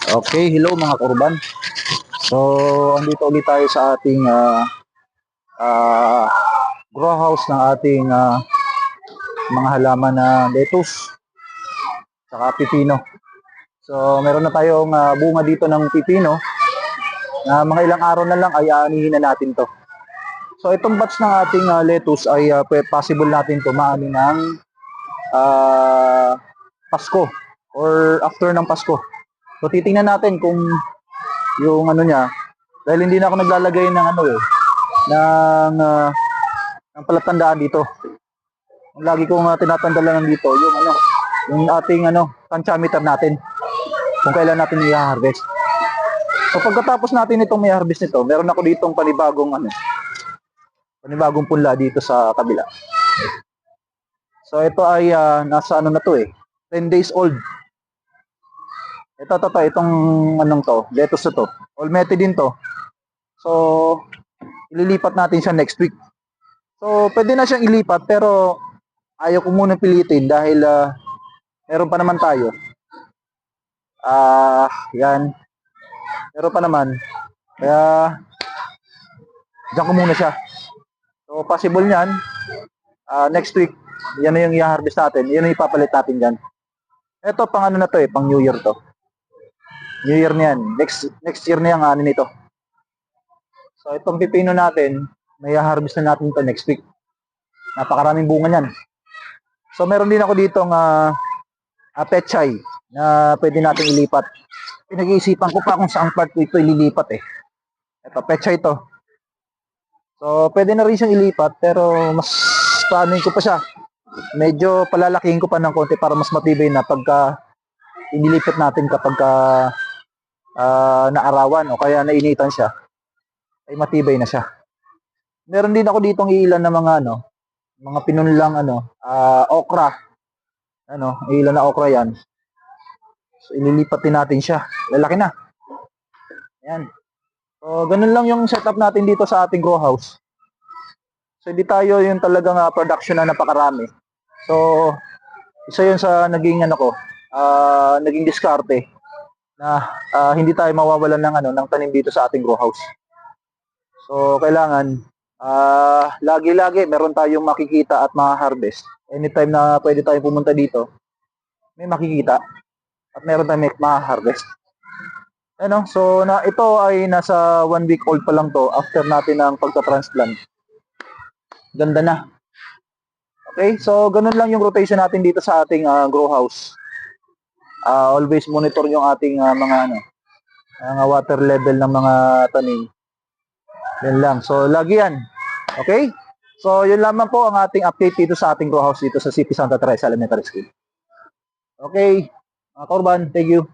Okay, hello mga kurban. So, andito ulit tayo sa ating ah, grow house ng ating mga halaman na lettuce saka pipino. So, meron na tayong bunga dito ng pipino na mga ilang araw na lang ay aanihin na natin to. So, itong batch ng ating lettuce ay possible natin to maani ng Pasko or after ng Pasko. So, titingnan natin kung yung ano niya, dahil hindi na ako naglalagay ng ng palatandaan dito. Ang lagi kong tinatandaan dito yung ating tantiameter natin kung kailan natin i-harvest. So pagkatapos natin itong may harvest nito, meron ako ditong panibagong punla dito sa kabila. So ito ay nasa na to 10 days old. Itong lettuce na to. Olmete din to. So ililipat natin siya next week. So pwede na siyang ilipat pero ayaw ko muna pilitin dahil meron pa naman tayo. Yan. Meron pa naman. Kaya diyan ko muna siya. So possible niyan next week, yan na yung i-harvest natin. Yan yung ipapalit natin diyan. Ito pang na to pang New Year to. New Year niyan. Next year na yung nito. So itong pipino natin, may i-harvest na natin to next week. Napakaraming bunga niyan. So meron din ako ditong pechay na pwede natin ilipat. Pinag-iisipan ko pa kung saan part ko ito ililipat Ito, pechay to. So pwede na rin siyang ilipat pero mas paanoin ko pa siya. Medyo palalakihin ko pa ng konti para mas matibay na pagka inilipat natin kapag naarawan o kaya nainitan siya ay matibay na siya. Meron din ako ditong ilan na mga pinunlang okra. Ilan na okra yan. So ililipat din natin siya. Lalaki na. Ayan. So ganun lang yung setup natin dito sa ating grow house. So hindi tayo yung talagang production na napakarami. So isa yun sa naging naging diskarte na hindi tayo mawawalan ng tanim dito sa ating grow house. So kailangan lagi-lagi meron tayong makikita at ma-harvest. Anytime na pwede tayong pumunta dito, may makikita at meron tayong ma-harvest. So ito ay nasa 1 week old pa lang to after natin ng pagta-transplant. Ganda na. Okay, so ganun lang yung rotation natin dito sa ating grow house. Always monitor yung ating mga water level ng mga tanim. Yan lang. So lagi yan. Okay? So yun lamang po ang ating update dito sa ating grow house dito sa City Santa Teresa Elementary School. Okay, mga Korban, thank you.